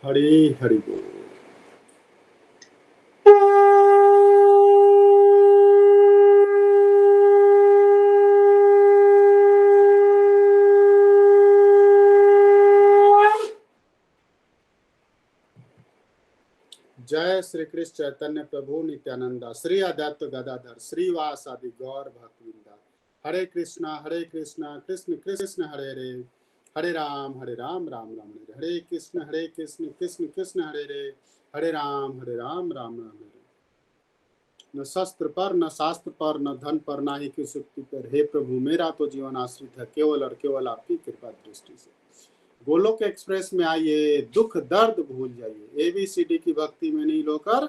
हरि हरि बोल। जय श्री कृष्ण चैतन्य प्रभु नित्यानंदा श्री अद्वैत गदाधर श्रीवासादि गौर भक्तवृंदा। हरे कृष्णा कृष्ण कृष्ण हरे हरे, हरे राम राम राम हरे हरे। कृष्ण कृष्ण कृष्ण हरे हरे, हरे राम राम राम हरे। न शस्त्र पर न शास्त्र पर न धन पर ना ही किसी युक्ति पर, हे प्रभु मेरा तो जीवन आश्रित है केवल और केवल आपकी कृपा दृष्टि से। गोलोक एक्सप्रेस में आइए, दुख दर्द भूल जाइए, एबीसीडी की भक्ति में नहीं लोकर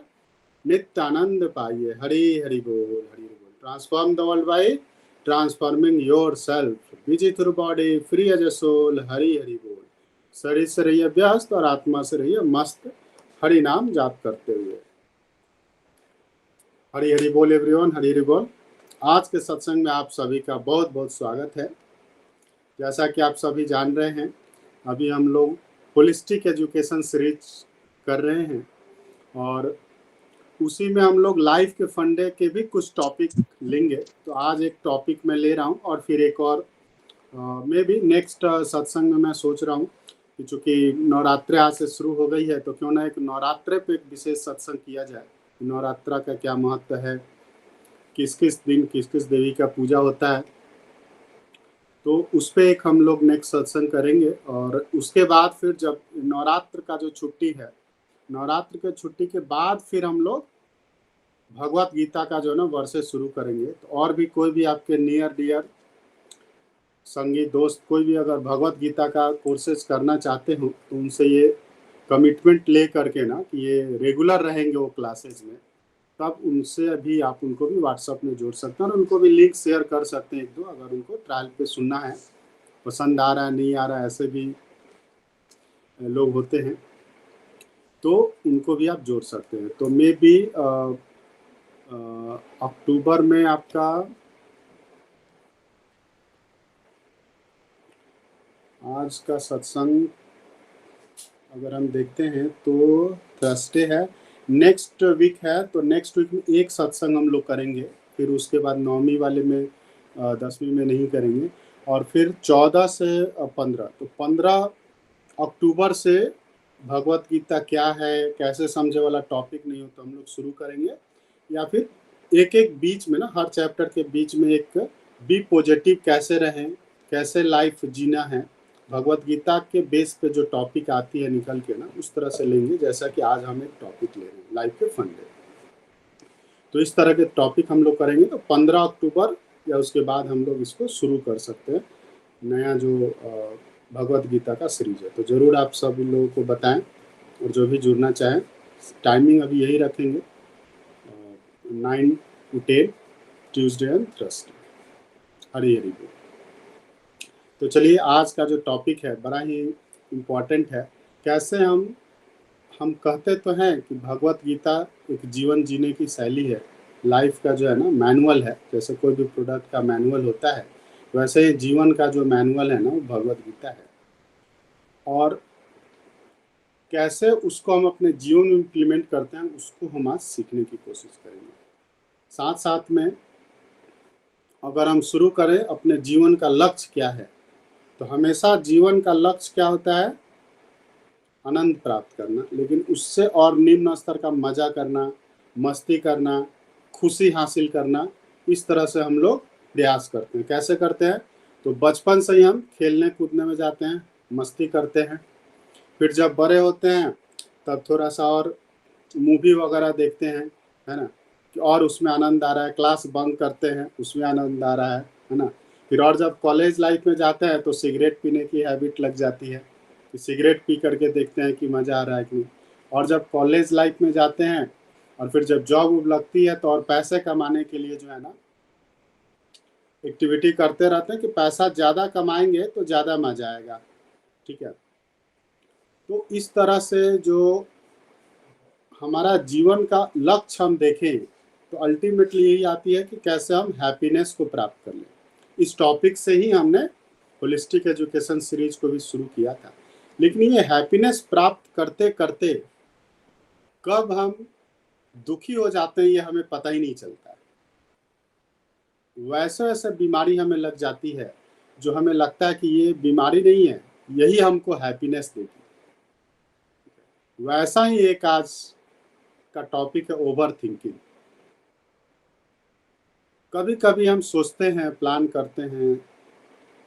नित्य आनंद पाइए। हरि हरि बोल हरि बोल। Transform the world by transforming yourself, busy through body free as a soul. Hari Hari बोल। शरीर से रहिए व्यस्त और आत्मा से रहिए मस्त, हरि नाम जाप करते हुए। हरि हरि बोल एवरीवन, हरि हरि बोल। आज के सत्संग में आप सभी का बहुत बहुत स्वागत है। जैसा कि आप सभी जान रहे हैं, अभी हम लोग होलिस्टिक एजुकेशन सीरीज कर रहे हैं और उसी में हम लोग लाइफ के फंडे के भी कुछ टॉपिक लेंगे। तो आज एक टॉपिक मैं ले रहा हूँ और फिर एक और मे भी नेक्स्ट सत्संग में मैं सोच रहा हूँ कि चूँकि नवरात्रि आज से शुरू हो गई है तो क्यों ना एक नवरात्रे पे एक विशेष सत्संग किया जाए। नवरात्रा का क्या महत्व है, किस किस दिन किस किस देवी का पूजा होता है, तो उस पर एक हम लोग नेक्स्ट सत्संग करेंगे। और उसके बाद फिर जब नवरात्र का जो छुट्टी है, नवरात्र के छुट्टी के बाद फिर हम लोग भगवत गीता का जो है ना वर्ष शुरू करेंगे। तो और भी कोई भी आपके नियर डियर संगी दोस्त कोई भी अगर भगवत गीता का कोर्सेज करना चाहते हो तो उनसे ये कमिटमेंट ले करके ना कि ये रेगुलर रहेंगे वो क्लासेज में, तब उनसे अभी आप उनको भी व्हाट्सएप में जोड़ सकते हैं और उनको भी लिंक शेयर कर सकते हैं एक दो, अगर उनको ट्रायल पे सुनना है, पसंद आ रहा है नहीं आ रहा है, ऐसे भी लोग होते हैं, तो उनको भी आप जोड़ सकते हैं। तो मे बी अक्टूबर में आपका आज का सत्संग अगर हम देखते हैं तो थर्सडे है, नेक्स्ट वीक है, तो नेक्स्ट वीक में एक सत्संग हम लोग करेंगे। फिर उसके बाद 9वीं वाले में 10वीं में नहीं करेंगे। और फिर 14 से 15, तो 15 अक्टूबर से भगवत गीता क्या है कैसे समझे वाला टॉपिक नहीं हो तो हम लोग शुरू करेंगे। या फिर एक एक बीच में ना, हर चैप्टर के बीच में एक बी पॉजिटिव कैसे रहें, कैसे लाइफ जीना है, भगवत गीता के बेस पे जो टॉपिक आती है निकल के ना, उस तरह से लेंगे। जैसा कि आज हम एक टॉपिक ले रहे हैं लाइफ के फंडे, तो इस तरह के टॉपिक हम लोग करेंगे। तो 15 अक्टूबर या उसके बाद हम लोग इसको शुरू कर सकते हैं, नया जो भगवत गीता का सीरीज है। तो ज़रूर आप सभी लोगों को बताएं और जो भी जुड़ना चाहें। टाइमिंग अभी यही रखेंगे, 9 to 10 ट्यूसडे एंड थर्सडे। हरी हरी बोल। तो चलिए, आज का जो टॉपिक है बड़ा ही इम्पोर्टेंट है। कैसे हम कहते तो हैं कि भगवत गीता एक जीवन जीने की शैली है, लाइफ का जो है ना मैनुअल है। जैसे कोई भी प्रोडक्ट का मैनुअल होता है, वैसे ही जीवन का जो मैनुअल है ना वो भगवत गीता है। और कैसे उसको हम अपने जीवन में इम्प्लीमेंट करते हैं, उसको हम आज सीखने की कोशिश करेंगे। साथ साथ में अगर हम शुरू करें अपने जीवन का लक्ष्य क्या है, तो हमेशा जीवन का लक्ष्य क्या होता है, आनंद प्राप्त करना। लेकिन उससे और निम्न स्तर का मजा करना, मस्ती करना, खुशी हासिल करना, इस तरह से हम लोग प्रयास करते हैं। कैसे करते हैं, तो बचपन से ही हम खेलने कूदने में जाते हैं, मस्ती करते हैं। फिर जब बड़े होते हैं तब थोड़ा सा और मूवी वगैरह देखते हैं, है ना, और उसमें आनंद आ रहा है। क्लास बंक करते हैं, उसमें आनंद आ रहा है ना। फिर और जब कॉलेज लाइफ में जाते हैं तो सिगरेट पीने की हैबिट लग जाती है, कि सिगरेट पी करके देखते हैं कि मज़ा आ रहा है कि नहीं। और जब कॉलेज लाइफ में जाते हैं और फिर जब जॉब वॉब लगती है तो और पैसे कमाने के लिए जो है ना एक्टिविटी करते रहते हैं कि पैसा ज़्यादा कमाएंगे तो ज़्यादा मज़ा आएगा, ठीक है। तो इस तरह से जो हमारा जीवन का लक्ष्य हम देखें तो अल्टीमेटली यही आती है कि कैसे हम हैप्पीनेस को प्राप्त कर लें। इस टॉपिक से ही हमने होलिस्टिक एजुकेशन सीरीज को भी शुरू किया था। लेकिन ये हैप्पीनेस प्राप्त करते करते कब हम दुखी हो जाते हैं ये हमें पता ही नहीं चलता। वैसे वैसे बीमारी हमें लग जाती है जो हमें लगता है कि ये बीमारी नहीं है, यही हमको हैप्पीनेस देती है। वैसा ही एक आज का टॉपिक है ओवर थिंकिंग। कभी कभी हम सोचते हैं, प्लान करते हैं,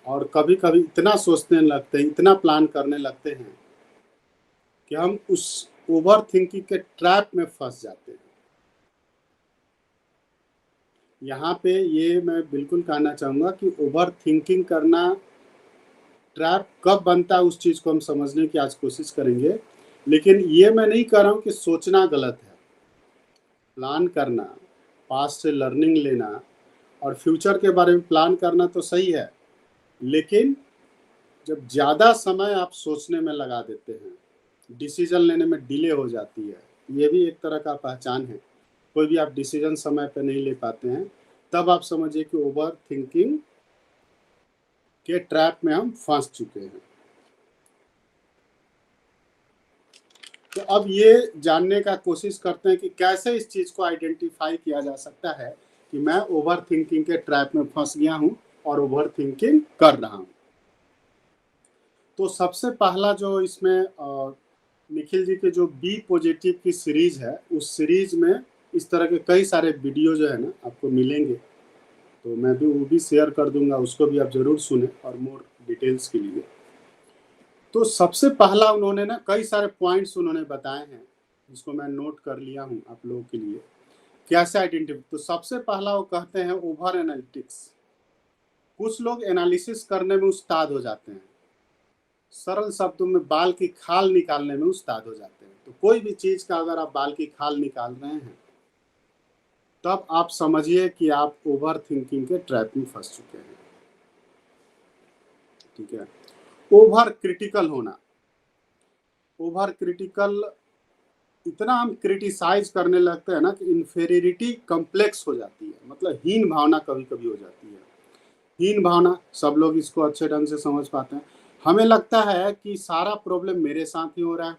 और कभी कभी इतना सोचने लगते हैं, इतना प्लान करने लगते हैं कि हम उस ओवर थिंकिंग के ट्रैप में फंस जाते हैं। यहाँ पे ये मैं बिल्कुल कहना चाहूँगा कि ओवर थिंकिंग करना ट्रैप कब बनता है उस चीज़ को हम समझने की आज कोशिश करेंगे। लेकिन ये मैं नहीं कह रहा हूँ कि सोचना गलत है। प्लान करना, पास्ट से लर्निंग लेना और फ्यूचर के बारे में प्लान करना तो सही है, लेकिन जब ज़्यादा समय आप सोचने में लगा देते हैं, डिसीजन लेने में डिले हो जाती है, ये भी एक तरह का पहचान है। कोई भी आप डिसीजन समय पे नहीं ले पाते हैं, तब आप समझिए कि ओवर थिंकिंग के ट्रैप में हम फंस चुके हैं। तो अब ये जानने का कोशिश करते हैं कि कैसे इस चीज़ को आइडेंटिफाई किया जा सकता है कि मैं ओवर थिंकिंग के ट्रैप में फंस गया हूँ और ओवर थिंकिंग कर रहा हूँ। तो सबसे पहला जो इसमें निखिल जी के जो बी पॉजिटिव की सीरीज है, उस सीरीज में इस तरह के कई सारे वीडियो जो है ना आपको मिलेंगे, तो मैं भी वो भी शेयर कर दूंगा, उसको भी आप ज़रूर सुने और मोर डिटेल्स के लिए। तो सबसे पहला उन्होंने ना कई सारे पॉइंट्स उन्होंने बताए हैं जिसको मैं नोट कर लिया हूँ आप लोगों के लिए, कैसे आइडेंटिफाई। तो सबसे पहला वो कहते हैं ओवर एनालिटिक्स। कुछ लोग एनालिसिस करने में उस्ताद हो जाते हैं, सरल शब्दों में बाल की खाल निकालने में उस्ताद हो जाते हैं। तो कोई भी चीज़ का अगर आप बाल की खाल निकाल रहे हैं, तब आप समझिए कि आप ओवर थिंकिंग के ट्रैप में फंस चुके हैं। ठीक है। ओवर क्रिटिकल होना, ओवर क्रिटिकल, इतना हम क्रिटिसाइज करने लगते हैं ना कि इन्फेरिटी कम्प्लेक्स हो जाती है, मतलब हीन भावना कभी कभी हो जाती है। हीन भावना सब लोग इसको अच्छे ढंग से समझ पाते हैं। हमें लगता है कि सारा प्रॉब्लम मेरे साथ ही हो रहा है,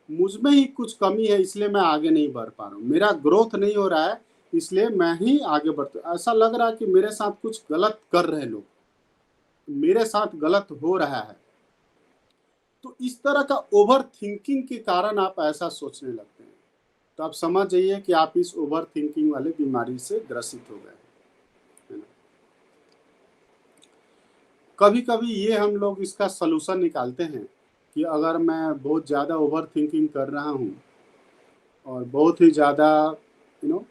मुझ में ही कुछ कमी है, इसलिए मैं आगे नहीं बढ़ पा रहा हूँ, मेरा ग्रोथ नहीं हो रहा है, इसलिए मैं ही आगे बढ़ता। ऐसा लग रहा है कि मेरे साथ कुछ गलत कर रहे लोग, मेरे साथ गलत हो रहा है। तो इस तरह का ओवर थिंकिंग के कारण आप ऐसा सोचने लगते हैं। तो आप समझ जाइए कि आप इस ओवर थिंकिंग वाले बीमारी से ग्रसित हो गए, है ना। कभी कभी ये हम लोग इसका सलूशन निकालते हैं कि अगर मैं बहुत ज़्यादा ओवर थिंकिंग कर रहा हूँ और बहुत ही ज़्यादा यू नो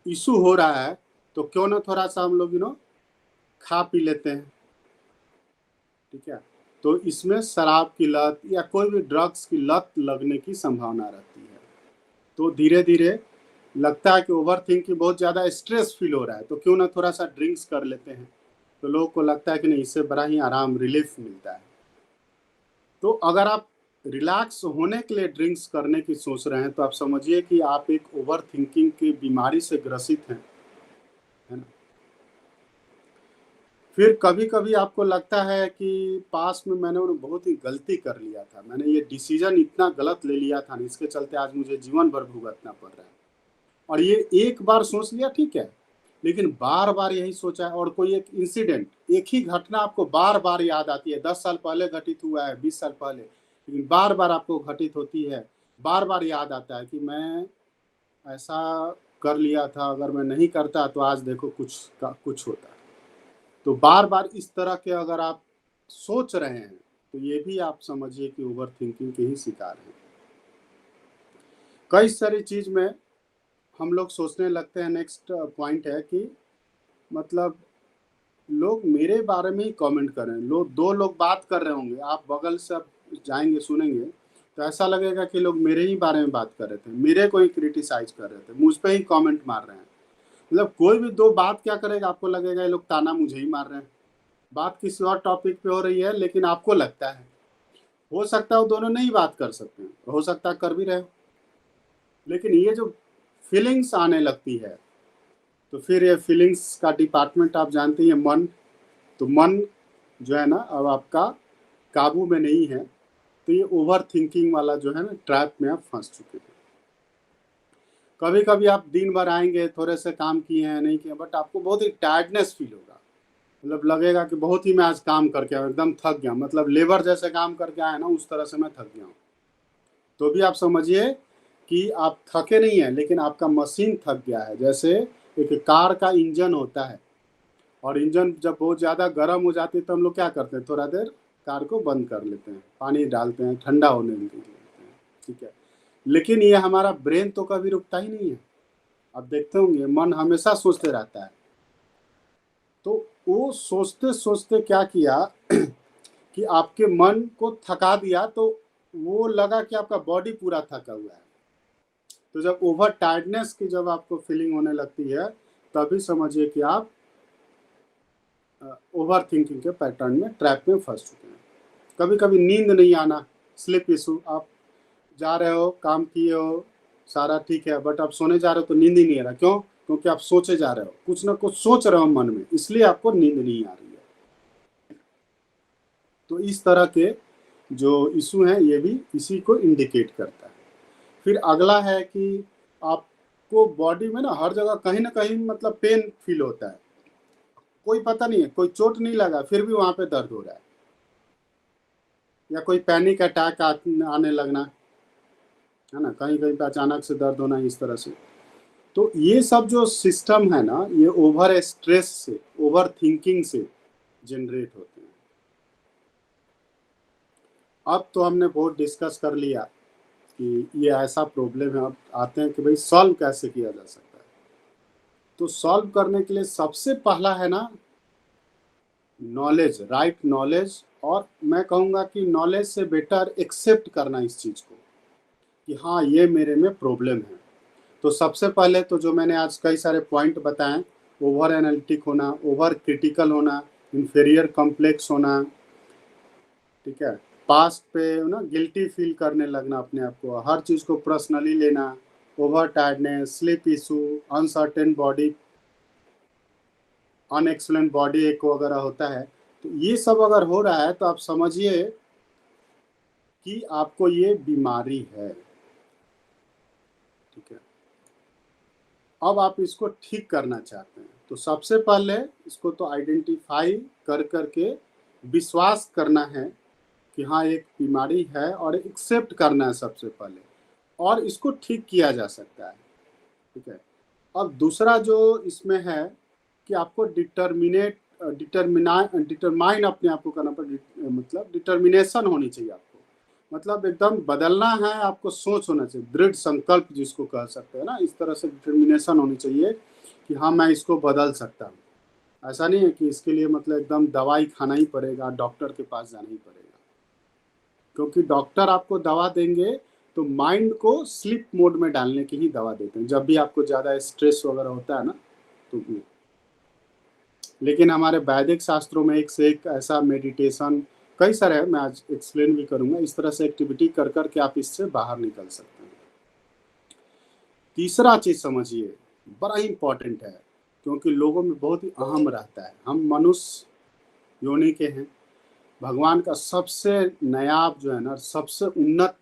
इशू हो रहा है, तो क्यों ना थोड़ा सा हम लोग खा पी लेते हैं। ठीक है। तो इसमें शराब की लत या कोई भी ड्रग्स की लत लगने की संभावना रहती है। तो धीरे धीरे लगता है कि ओवर थिंकिंग बहुत ज़्यादा स्ट्रेस फील हो रहा है, तो क्यों ना थोड़ा सा ड्रिंक्स कर लेते हैं। तो लोगों को लगता है कि नहीं, इससे बड़ा ही आराम, रिलीफ मिलता है। तो अगर आप रिलैक्स होने के लिए ड्रिंक्स करने की सोच रहे हैं, तो आप समझिए कि आप एक ओवर थिंकिंग की बीमारी से ग्रसित हैं, है ना। फिर कभी कभी आपको लगता है कि पास में मैंने बहुत ही गलती कर लिया था, मैंने ये डिसीजन इतना गलत ले लिया था, इसके चलते आज मुझे जीवन भर भुगतना पड़ रहा है। और ये एक बार सोच लिया ठीक है, लेकिन बार बार यही सोचा है, और कोई एक इंसिडेंट, एक ही घटना आपको बार बार याद आती है, 10 साल पहले घटित हुआ है, 20 साल पहले, लेकिन बार बार आपको घटित होती है, बार बार याद आता है कि मैं ऐसा कर लिया था, अगर मैं नहीं करता तो आज देखो कुछ होता। तो बार बार इस तरह के अगर आप सोच रहे हैं, तो ये भी आप समझिए कि ओवर थिंकिंग के ही शिकार हैं। कई सारी चीज में हम लोग सोचने लगते हैं। नेक्स्ट पॉइंट है कि मतलब लोग मेरे बारे में ही कमेंट कर रहे हैं, दो लोग बात कर रहे होंगे, आप बगल से आप जाएंगे सुनेंगे, तो ऐसा लगेगा कि लोग मेरे ही बारे में बात कर रहे थे, मेरे को ही क्रिटिसाइज कर रहे थे, मुझ पे ही कमेंट मार रहे हैं। मतलब कोई भी दो बात क्या करेगा, आपको लगेगा ये लोग ताना मुझे ही मार रहे हैं, बात किसी और टॉपिक पे हो रही है, लेकिन आपको लगता है। हो सकता है वो दोनों नहीं बात कर सकते हैं, हो सकता है कर भी रहे हो, लेकिन ये जो फीलिंग्स आने लगती है, तो फिर ये फीलिंग्स का डिपार्टमेंट आप जानते हैं मन। तो मन जो है ना अब आपका काबू में नहीं है, तो ये ओवर थिंकिंग वाला जो है ना ट्रैप में आप फंस चुके हैं। कभी कभी आप दिन भर आएंगे, थोड़े से काम किए हैं नहीं किए, बट आपको बहुत ही टायर्डनेस फील होगा, मतलब लगेगा कि बहुत ही मैं आज काम करके आया, एकदम थक गया, मतलब लेबर जैसे काम करके आया ना उस तरह से मैं थक गया हूँ। तो भी आप समझिए कि आप थके नहीं हैं, लेकिन आपका मशीन थक गया है। जैसे एक कार का इंजन होता है, और इंजन जब बहुत ज़्यादा गर्म हो जाती है तो हम लोग क्या करते हैं, थोड़ा देर कार को बंद कर लेते हैं, पानी डालते हैं, ठंडा होने देते हैं, ठीक है। लेकिन ये हमारा ब्रेन तो कभी रुकता ही नहीं है। आप देखते होंगे मन हमेशा सोचते रहता है। तो वो सोचते सोचते क्या किया कि आपके मन को थका दिया, तो वो लगा कि आपका बॉडी पूरा थका हुआ है। तो जब ओवर टायर्डनेस की जब आपको फीलिंग होने लगती है, तभी समझिए कि आप ओवर थिंकिंग के पैटर्न में, ट्रैप में फंस चुके हैं। कभी कभी नींद नहीं आना, स्लीप इशू, आप जा रहे हो, काम किए हो, सारा ठीक है, बट आप सोने जा रहे हो तो नींद ही नहीं आ रहा। क्यों? क्योंकि आप सोचे जा रहे हो, कुछ ना कुछ सोच रहे हो मन में, इसलिए आपको नींद नहीं आ रही है। तो इस तरह के जो इशू हैं ये भी इसी को इंडिकेट करता है। फिर अगला है कि आपको बॉडी में ना हर जगह कहीं ना कहीं मतलब पेन फील होता है, कोई पता नहीं है, कोई चोट नहीं लगा फिर भी वहां पे दर्द हो रहा है, या कोई पैनिक अटैक आने लगना, है ना, कहीं कहीं पे अचानक से दर्द होना, इस तरह से। तो ये सब जो सिस्टम है ना, ये ओवर स्ट्रेस से, ओवर थिंकिंग से जनरेट होते हैं। अब तो हमने बहुत डिस्कस कर लिया कि ये ऐसा प्रॉब्लम है। अब आते हैं कि भाई सॉल्व कैसे किया जा सकता है। तो सॉल्व करने के लिए सबसे पहला है ना नॉलेज, राइट नॉलेज। और मैं कहूँगा कि नॉलेज से बेटर एक्सेप्ट करना इस चीज़ को कि हाँ ये मेरे में प्रॉब्लम है। तो सबसे पहले तो जो मैंने आज कई सारे पॉइंट बताए, ओवर एनालिटिक होना, ओवर क्रिटिकल होना, इंफीरियर कॉम्प्लेक्स होना, ठीक है, पास्ट पे ना गिल्टी फील करने लगना, अपने आप को हर चीज़ को पर्सनली लेना, over tiredness, sleep issue, uncertain body, unexplained body एक वगैरह होता है। तो ये सब अगर हो रहा है तो आप समझिए कि आपको ये बीमारी है, ठीक है। अब आप इसको ठीक करना चाहते हैं, तो सबसे पहले इसको तो आइडेंटिफाई कर करके विश्वास करना है कि हाँ एक बीमारी है, और एक्सेप्ट करना है सबसे पहले, और इसको ठीक किया जा सकता है, ठीक है। अब दूसरा जो इसमें है कि आपको डिटरमाइन अपने आप को करना पड़ेगा, मतलब डिटर्मिनेशन होनी चाहिए आपको, मतलब एकदम बदलना है आपको, सोच होना चाहिए, दृढ़ संकल्प जिसको कह सकते हैं ना, इस तरह से डिटर्मिनेशन होनी चाहिए कि हाँ मैं इसको बदल सकता हूँ। ऐसा नहीं है कि इसके लिए मतलब एकदम दवाई खाना ही पड़ेगा, डॉक्टर के पास जाना ही पड़ेगा, क्योंकि डॉक्टर आपको दवा देंगे तो माइंड को स्लीप मोड में डालने की ही दवा देते हैं, जब भी आपको ज़्यादा स्ट्रेस वगैरह होता है ना तो। लेकिन हमारे वैदिक शास्त्रों में एक से एक ऐसा मेडिटेशन कई सारे हैं, मैं आज एक्सप्लेन भी करूंगा, इस तरह से एक्टिविटी कर कर के आप इससे बाहर निकल सकते हैं। तीसरा चीज समझिए, बड़ा ही इंपॉर्टेंट है, क्योंकि लोगों में बहुत ही अहम रहता है। हम मनुष्य योनि के हैं, भगवान का सबसे नायाब जो है ना, सबसे उन्नत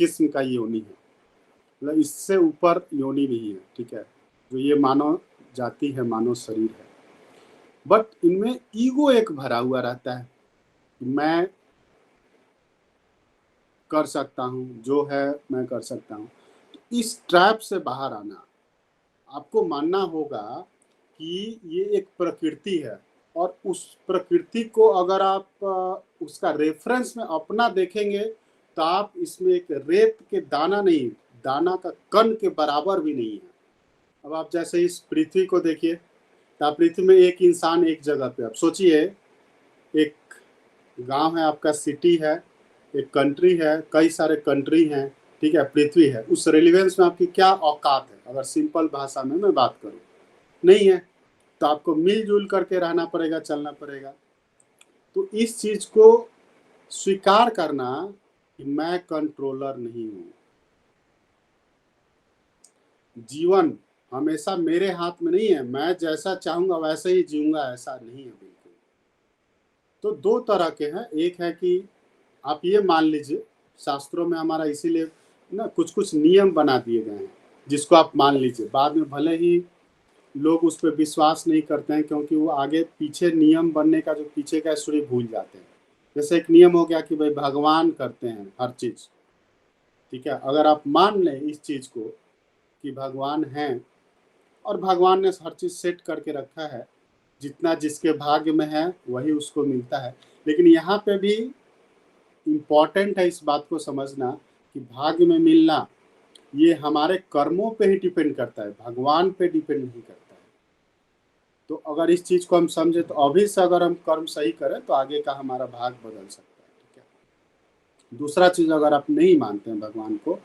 किस्म का योनि है, मतलब इससे ऊपर योनि नहीं है, ठीक है, जो ये मानव जाति है, मानव शरीर है। बट इनमें ईगो एक भरा हुआ रहता है, मैं कर सकता हूँ, जो है मैं कर सकता हूँ। तो इस ट्रैप से बाहर आना, आपको मानना होगा कि ये एक प्रकृति है, और उस प्रकृति को अगर आप उसका रेफरेंस में अपना देखेंगे तो आप इसमें एक रेत के दाना नहीं, दाना का कण के बराबर भी नहीं है। अब आप जैसे इस पृथ्वी को देखिए, तो आप पृथ्वी में एक इंसान एक जगह पे, आप सोचिए एक गांव है आपका, सिटी है, एक कंट्री है, कई सारे कंट्री हैं, ठीक है, पृथ्वी है, उस रेलिवेंस में आपकी क्या औकात है, अगर सिंपल भाषा में मैं बात करूं, नहीं है। तो आपको मिलजुल करके रहना पड़ेगा, चलना पड़ेगा। तो इस चीज को स्वीकार करना कि मैं कंट्रोलर नहीं हूं, जीवन हमेशा मेरे हाथ में नहीं है, मैं जैसा चाहूंगा वैसे ही जीऊंगा, ऐसा नहीं है बिल्कुल। तो दो तरह के हैं। एक है कि आप ये मान लीजिए, शास्त्रों में हमारा इसीलिए ना कुछ कुछ नियम बना दिए गए हैं, जिसको आप मान लीजिए। बाद में भले ही लोग उस पर विश्वास नहीं करते हैं, क्योंकि वो आगे पीछे नियम बनने का जो पीछे का स्टोरी भूल जाते हैं। जैसे एक नियम हो गया कि भाई भगवान करते हैं हर चीज, ठीक है। अगर आप मान लें इस चीज को कि भगवान हैं और भगवान ने हर चीज सेट करके रखा है, जितना जिसके भाग्य में है वही उसको मिलता है। लेकिन यहाँ पे भी इम्पॉर्टेंट है इस बात को समझना कि भाग्य में मिलना ये हमारे कर्मों पे ही डिपेंड करता है, भगवान पे डिपेंड नहीं करता है। तो अगर इस चीज को हम समझे तो अभी से अगर हम कर्म सही करें तो आगे का हमारा भाग बदल सकता है, ठीक है। दूसरा चीज, अगर आप नहीं मानते हैं भगवान को,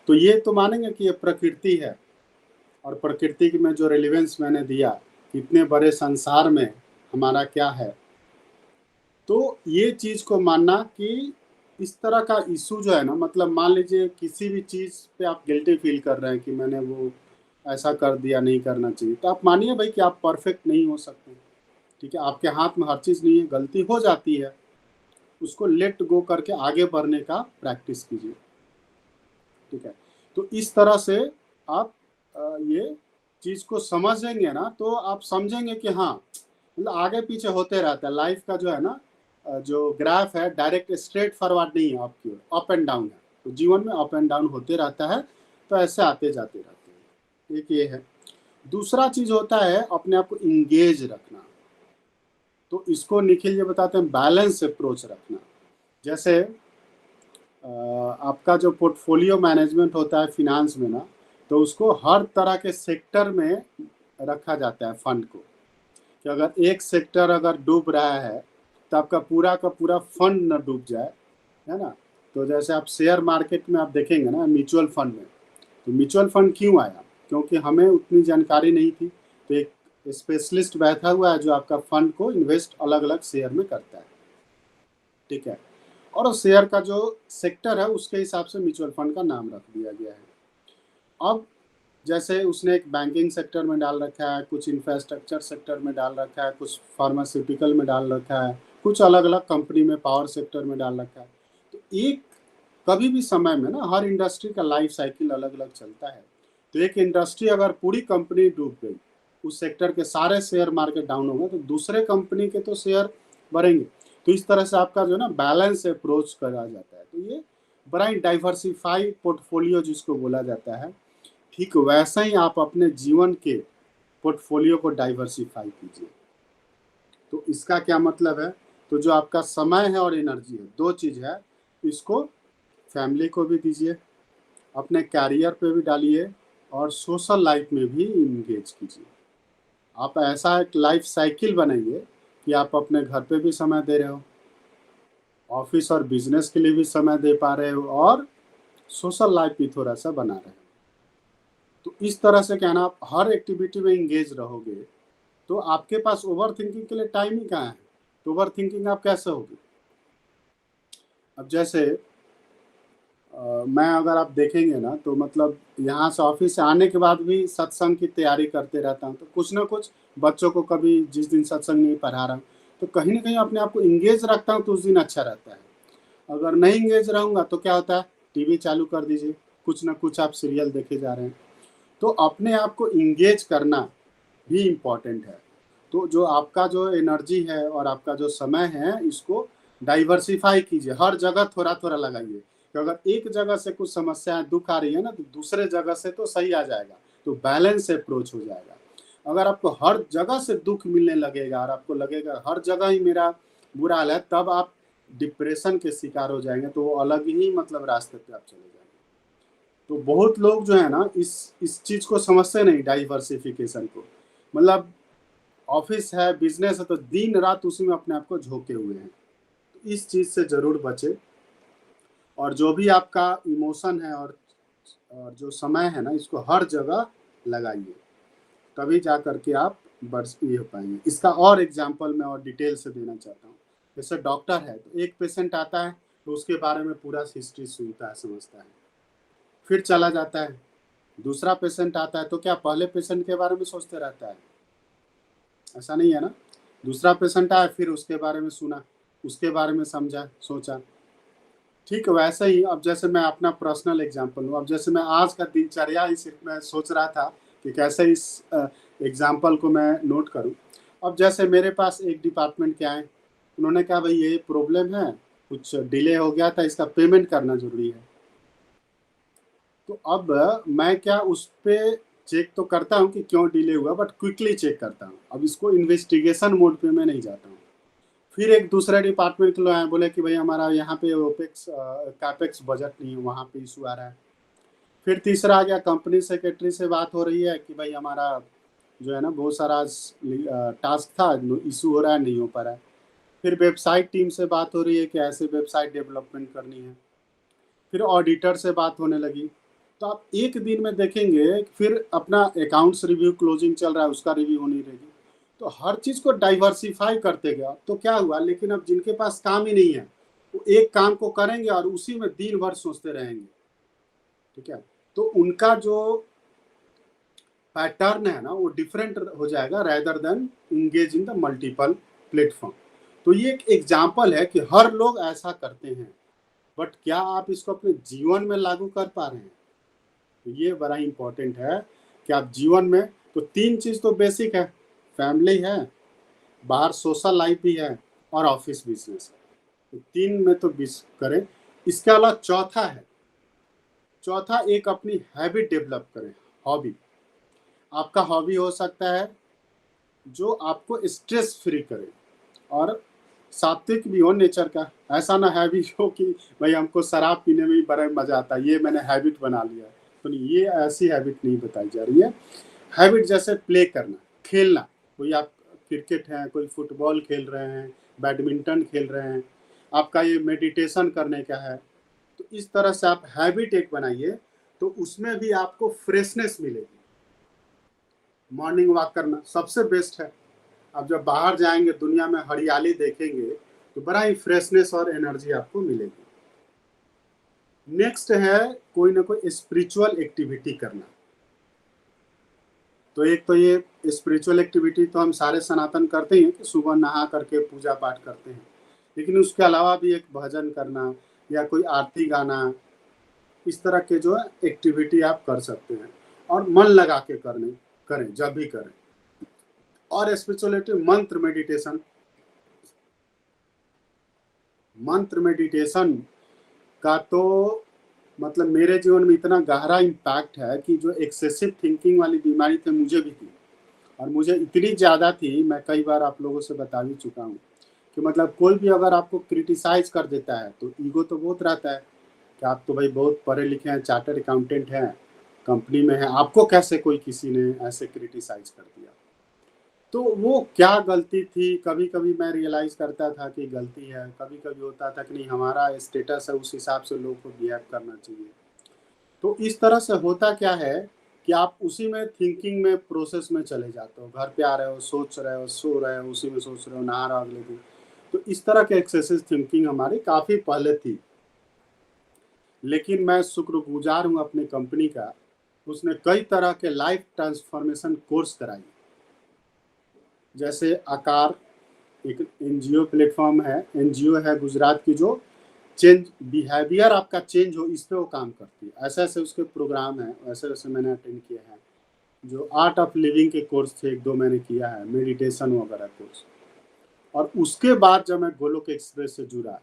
तो ये तो मानेंगे कि ये प्रकृति है, और प्रकृति में जो रेलिवेंस मैंने दिया, इतने बड़े संसार में हमारा क्या है। तो ये चीज को मानना कि इस तरह का इशू जो है ना, मतलब मान लीजिए किसी भी चीज पे आप गिल्टी फील कर रहे हैं कि मैंने वो ऐसा कर दिया, नहीं करना चाहिए, तो आप मानिए भाई कि आप परफेक्ट नहीं हो सकते, ठीक है। आपके हाथ में हर चीज नहीं है, गलती हो जाती है, उसको लेट गो करके आगे बढ़ने का प्रैक्टिस कीजिए, ठीक है। तो इस तरह से आप ये चीज को समझेंगे ना, तो आप समझेंगे कि हाँ, मतलब आगे पीछे होते रहता है लाइफ का जो है ना, जो ग्राफ है डायरेक्ट स्ट्रेट फॉरवर्ड नहीं है, आपकी ओर अप एंड डाउन है। तो जीवन में अप एंड डाउन होते रहता है, तो ऐसे आते जाते रहते हैं। एक ये है। दूसरा चीज होता है अपने आप को इंगेज रखना। तो इसको निखिल जी बताते हैं बैलेंस अप्रोच रखना। जैसे आपका जो पोर्टफोलियो मैनेजमेंट होता है फिनांस में ना, तो उसको हर तरह के सेक्टर में रखा जाता है फंड को, कि अगर एक सेक्टर अगर डूब रहा है तो आपका पूरा का पूरा फंड न डूब जाए, है ना। तो जैसे आप शेयर मार्केट में आप देखेंगे ना, म्यूचुअल फंड में, तो म्यूचुअल फंड क्यों आया? क्योंकि हमें उतनी जानकारी नहीं थी, तो एक स्पेशलिस्ट बैठा हुआ है जो आपका फंड को इन्वेस्ट अलग अलग शेयर में करता है, ठीक है। और उस शेयर का जो सेक्टर है उसके हिसाब से म्यूचुअल फंड का नाम रख दिया गया है। अब जैसे उसने एक बैंकिंग सेक्टर में डाल रखा है, कुछ इंफ्रास्ट्रक्चर सेक्टर में डाल रखा है, कुछ फार्मास्यूटिकल में डाल रखा है, कुछ अलग अलग कंपनी में पावर सेक्टर में डाल रखा है। तो एक कभी भी समय में ना हर इंडस्ट्री का लाइफ साइकिल अलग अलग चलता है। तो एक इंडस्ट्री अगर पूरी कंपनी डूब गई, उस सेक्टर के सारे शेयर मार्केट डाउन हो गए, तो दूसरे कंपनी के तो शेयर बढ़ेंगे। तो इस तरह से आपका जो है ना बैलेंस अप्रोच करा जाता है। तो ये बड़ा ही डाइवर्सिफाई पोर्टफोलियो जिसको बोला जाता है, ठीक वैसा ही आप अपने जीवन के पोर्टफोलियो को डाइवर्सिफाई कीजिए। तो इसका क्या मतलब है? तो जो आपका समय है और एनर्जी है, दो चीज है, इसको फैमिली को भी दीजिए, अपने कैरियर पे भी डालिए, और सोशल लाइफ में भी इंगेज कीजिए। आप ऐसा एक लाइफ साइकिल बनाइए कि आप अपने घर पे भी समय दे रहे हो, ऑफिस और बिजनेस के लिए भी समय दे पा रहे हो, और सोशल लाइफ भी थोड़ा सा बना रहे हो। तो इस तरह से क्या ना, आप हर एक्टिविटी में इंगेज रहोगे, तो आपके पास ओवर थिंकिंग के लिए टाइम ही कहाँ है। तो ओवर थिंकिंग आप कैसे होगी? अब जैसे मैं अगर आप देखेंगे ना, तो मतलब यहाँ से ऑफिस से आने के बाद भी सत्संग की तैयारी करते रहता हूँ। तो कुछ ना कुछ बच्चों को कभी जिस दिन सत्संग नहीं पढ़ा रहा हूँ, तो कहीं ना कहीं अपने आप को इंगेज रखता हूँ, तो उस दिन अच्छा रहता है। अगर नहीं इंगेज रहूँगा तो क्या होता है, टीवी चालू कर दीजिए, कुछ ना कुछ आप सीरियल देखे जा रहे हैं। तो अपने आप को इंगेज करना भी इम्पॉर्टेंट है। तो जो आपका जो एनर्जी है और आपका जो समय है, इसको डाइवर्सिफाई कीजिए, हर जगह थोड़ा थोड़ा लगाइए। तो अगर एक जगह से कुछ समस्याएं दुख आ रही है ना, तो दूसरे जगह से तो सही आ जाएगा, तो बैलेंस अप्रोच हो जाएगा। अगर आपको हर जगह से दुख मिलने लगेगा और आपको लगेगा हर जगह ही मेरा बुरा हाल है, तब आप डिप्रेशन के शिकार हो जाएंगे। तो वो अलग ही मतलब रास्ते पे आप चले जाएंगे। तो बहुत लोग जो है ना, इस चीज को समझते नहीं, डाइवर्सिफिकेशन को। मतलब ऑफिस है, बिजनेस है, तो दिन रात उसी में अपने आप को झोंके हुए हैं। तो इस चीज से जरूर बचे, और जो भी आपका इमोशन है और जो समय है ना, इसको हर जगह लगाइए, तभी जा करके आप बढ़ ये हो पाएंगे। इसका और एग्जांपल मैं और डिटेल से देना चाहता हूँ। जैसे डॉक्टर है, तो एक पेशेंट आता है तो उसके बारे में पूरा हिस्ट्री सुनता है, समझता है, फिर चला जाता है। दूसरा पेशेंट आता है तो क्या पहले पेशेंट के बारे में सोचते रहता है? ऐसा नहीं है ना। दूसरा पेशेंट आया, फिर उसके बारे में सुना, उसके बारे में समझा सोचा। ठीक वैसे ही अब जैसे मैं अपना पर्सनल एग्जांपल लूँ, अब जैसे मैं आज का दिनचर्या ही सिर्फ मैं सोच रहा था कि कैसे इस एग्जांपल को मैं नोट करूँ। अब जैसे मेरे पास एक डिपार्टमेंट के आए, उन्होंने कहा भाई ये प्रॉब्लम है, कुछ डिले हो गया था, इसका पेमेंट करना जरूरी है। तो अब मैं क्या उस पे चेक तो करता हूँ कि क्यों डिले हुआ, बट क्विकली चेक करता हूँ। अब इसको इन्वेस्टिगेशन मोड पे मैं नहीं जाता हूँ। फिर एक दूसरे डिपार्टमेंट के लोग आए, बोले कि भाई हमारा यहाँ पे ओपेक्स कैपेक्स बजट नहीं है, वहाँ पे इशू आ रहा है। फिर तीसरा आ गया, कंपनी सेक्रेटरी से बात हो रही है कि भाई हमारा जो है ना बहुत सारा टास्क था, इशू हो रहा है, नहीं हो पा रहा है। फिर वेबसाइट टीम से बात हो रही है कि ऐसे वेबसाइट डेवलपमेंट करनी है। फिर ऑडिटर से बात होने लगी। तो आप एक दिन में देखेंगे, फिर अपना अकाउंट्स रिव्यू क्लोजिंग चल रहा है, उसका रिव्यू होनी रहेगी। तो हर चीज़ को डाइवर्सिफाई करते गया तो क्या हुआ, लेकिन अब जिनके पास काम ही नहीं है वो एक काम को करेंगे और उसी में दिन भर सोचते रहेंगे। ठीक है, तो उनका जो पैटर्न है ना वो डिफरेंट हो जाएगा, rather than engage in the multiple platform. तो ये एक एग्जाम्पल है कि हर लोग ऐसा करते हैं, बट क्या आप इसको अपने जीवन में लागू कर पा रहे हैं? तो ये बड़ा इंपॉर्टेंट है कि आप जीवन में, तो तीन चीज तो बेसिक है, फैमिली है, बाहर सोशल लाइफ भी है, और ऑफिस बिजनेस है। तो तीन में तो करें। इसके अलावा चौथा है, चौथा एक अपनी हैबिट डेवलप करें, हॉबी। आपका हॉबी हो सकता है जो आपको स्ट्रेस फ्री करे और सात्विक भी हो नेचर का। ऐसा ना हैबिट हो कि भाई हमको शराब पीने में ही बड़ा मजा आता है, ये मैंने हैबिट बना लिया है। तो ये ऐसी हैबिट नहीं बताई जा रही है। हैबिट जैसे प्ले करना, खेलना, कोई आप क्रिकेट है, कोई फुटबॉल खेल रहे हैं, बैडमिंटन खेल रहे हैं, आपका ये मेडिटेशन करने का है। तो इस तरह से आप हैबिट एक बनाइए, तो उसमें भी आपको फ्रेशनेस मिलेगी। मॉर्निंग वॉक करना सबसे बेस्ट है। आप जब बाहर जाएंगे, दुनिया में हरियाली देखेंगे, तो बड़ा ही फ्रेशनेस और एनर्जी आपको मिलेगी। नेक्स्ट है कोई ना कोई स्पिरिचुअल एक्टिविटी करना। तो एक तो ये स्पिरिचुअल एक्टिविटी तो हम सारे सनातन करते हैं कि सुबह नहा करके पूजा पाठ करते हैं, लेकिन उसके अलावा भी एक भजन करना या कोई आरती गाना, इस तरह के जो है एक्टिविटी आप कर सकते हैं, और मन लगा के करें जब भी करें। और स्पिरिचुअलिटी, मंत्र मेडिटेशन का तो मतलब मेरे जीवन में इतना गहरा इम्पैक्ट है कि जो एक्सेसिव थिंकिंग वाली बीमारी थी मुझे भी थी, और मुझे इतनी ज़्यादा थी, मैं कई बार आप लोगों से बता भी चुका हूँ कि मतलब कोई भी अगर आपको क्रिटिसाइज कर देता है तो ईगो तो बहुत रहता है कि आप तो भाई बहुत पढ़े लिखे हैं, चार्टर्ड अकाउंटेंट हैं, कंपनी में हैं, आपको कैसे कोई किसी ने ऐसे क्रिटिसाइज कर दिया। तो वो क्या गलती थी, कभी कभी मैं रियलाइज करता था कि गलती है, कभी कभी होता था कि नहीं हमारा स्टेटस है, उस हिसाब से लोगों को बिहेव करना चाहिए। तो इस तरह से होता क्या है कि आप उसी में थिंकिंग में प्रोसेस में चले जाते हो, घर पे आ रहे हो, सोच रहे हो, सो रहे हो, उसी में सोच रहे हो, नहा रहे हो अगले दिन। तो इस तरह के एक्सेसिव थिंकिंग हमारी काफ़ी पहले थी, लेकिन मैं शुक्रगुजार हूँ अपनी कंपनी का, उसने कई तरह के लाइफ ट्रांसफॉर्मेशन कोर्स कराई। जैसे आकार एक एनजीओ प्लेटफॉर्म है, एनजीओ है गुजरात की, जो चेंज बिहेवियर आपका चेंज हो इस पे वो काम करती है। ऐसे ऐसे उसके प्रोग्राम है, ऐसे ऐसे मैंने अटेंड किए हैं। जो आर्ट ऑफ लिविंग के कोर्स थे, एक दो मैंने किया है, मेडिटेशन वगैरह कोर्स। और उसके बाद जब मैं गोलोक एक्सप्रेस से जुड़ा,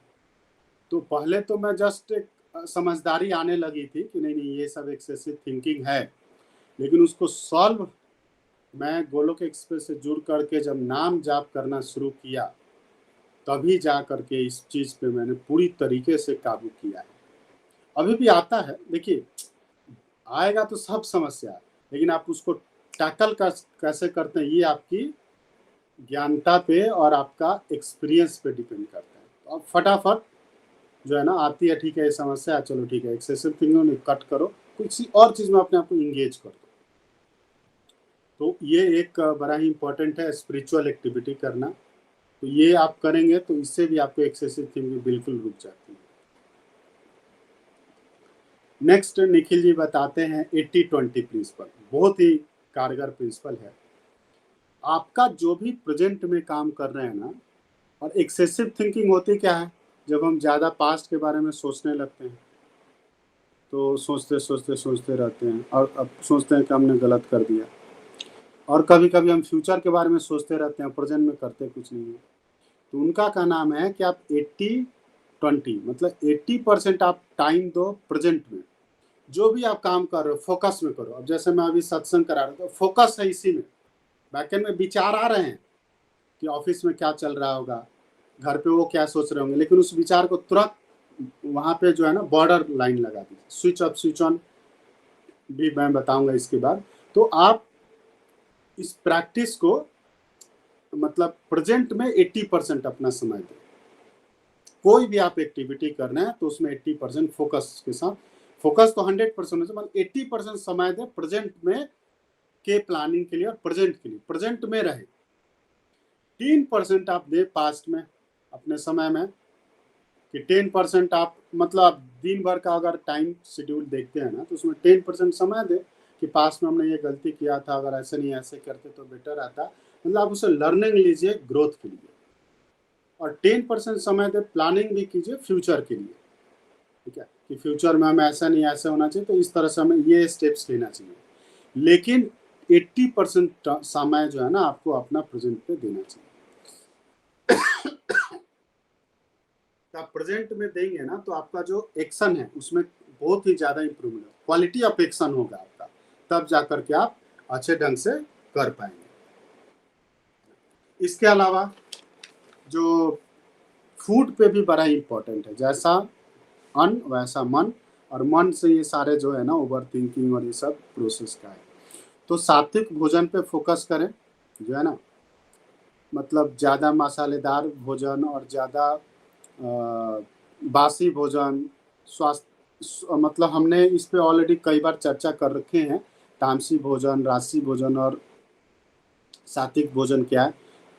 तो पहले तो मैं जस्ट एक समझदारी आने लगी थी कि नहीं नहीं ये सब एक्सेसिव थिंकिंग है, लेकिन उसको सॉल्व मैं गोलोक एक्सप्रेस से जुड़ करके जब नाम जाप करना शुरू किया, तभी जा करके इस चीज़ पे मैंने पूरी तरीके से काबू किया है। अभी भी आता है, देखिए आएगा तो सब समस्या है, लेकिन आप उसको टैकल कैसे करते हैं ये आपकी ज्ञानता पे और आपका एक्सपीरियंस पे डिपेंड करता है। तो आप फटाफट जो है ना आती है, ठीक है ये समस्या है, चलो ठीक है, एक्सेसिव थिंकिंग नहीं, कट करो, किसी और चीज़ में अपने आप को इंगेज कर दो। तो ये एक बड़ा ही इंपॉर्टेंट है, स्पिरिचुअल एक्टिविटी करना। तो ये आप करेंगे तो इससे भी आपको एक्सेसिव थिंकिंग बिल्कुल रुक जाती है। नेक्स्ट निखिल जी बताते हैं 80-20 प्रिंसिपल, बहुत ही कारगर प्रिंसिपल है। आपका जो भी प्रेजेंट में काम कर रहे हैं ना, और एक्सेसिव थिंकिंग होती क्या है, जब हम ज़्यादा पास्ट के बारे में सोचने लगते हैं तो सोचते सोचते सोचते रहते हैं और अब सोचते हैं कि हमने गलत कर दिया। और कभी कभी हम फ्यूचर के बारे में सोचते रहते हैं, प्रेजेंट में करते कुछ नहीं है। तो उनका क्या नाम है कि आप 80-20 मतलब 80% आप टाइम दो प्रेजेंट में, जो भी आप काम कर रहे हो फोकस में करो। अब जैसे मैं अभी सत्संग करा रहा हूँ तो फोकस है इसी में, बैकेंड में विचार आ रहे हैं कि ऑफिस में क्या चल रहा होगा, घर पे वो क्या सोच रहे होंगे, लेकिन उस विचार को तुरंत वहां पे जो है ना बॉर्डर लाइन लगा दीजिए, स्विच ऑफ स्विच ऑन भी मैं बताऊंगा इसके बाद। तो आप इस प्रैक्टिस को मतलब प्रेजेंट में 80% अपना समय दें। कोई भी आप एक्टिविटी कर रहे हैं तो उसमें 80% फोकस के साथ, फोकस तो 100% मतलब 80% समय दें प्रेजेंट में के प्लानिंग के लिए और प्रेजेंट के लिए, प्रेजेंट में रहे। 3% आप दे पास्ट में अपने समय में, कि 10% आप मतलब आप दिन भर का अगर टाइम शेड्यूल देखते हैं ना तो उसमें 10% समय दे कि पास्ट में हमने ये गलती किया था, अगर ऐसे नहीं ऐसे करते तो बेटर आता। मतलब आप उसे लर्निंग लीजिए ग्रोथ के लिए, और 10% समय दे प्लानिंग भी कीजिए फ्यूचर के लिए। ठीक है, कि फ्यूचर में हमें ऐसा नहीं ऐसा होना चाहिए, तो इस तरह से हमें ये स्टेप्स लेना चाहिए। लेकिन 80% समय जो है ना आपको अपना प्रेजेंट पे देना चाहिए। तो आप प्रेजेंट में देंगे ना तो आपका जो एक्शन है उसमें बहुत ही ज़्यादा इंप्रूवमेंट, क्वालिटी ऑफ एक्शन होगा आपका, तब जाकर के आप अच्छे ढंग से कर पाएंगे। इसके अलावा जो फूड पे भी बड़ा इंपॉर्टेंट है, जैसा अन्न वैसा मन, और मन से ये सारे जो है ना ओवर थिंकिंग और ये सब प्रोसेस का है। तो सात्विक भोजन पे फोकस करें, जो है ना मतलब ज़्यादा मसालेदार भोजन और ज़्यादा बासी भोजन, स्वास्थ्य मतलब हमने इस पे ऑलरेडी कई बार चर्चा कर रखे हैं, तामसी भोजन, राशि भोजन और सात्विक भोजन क्या है।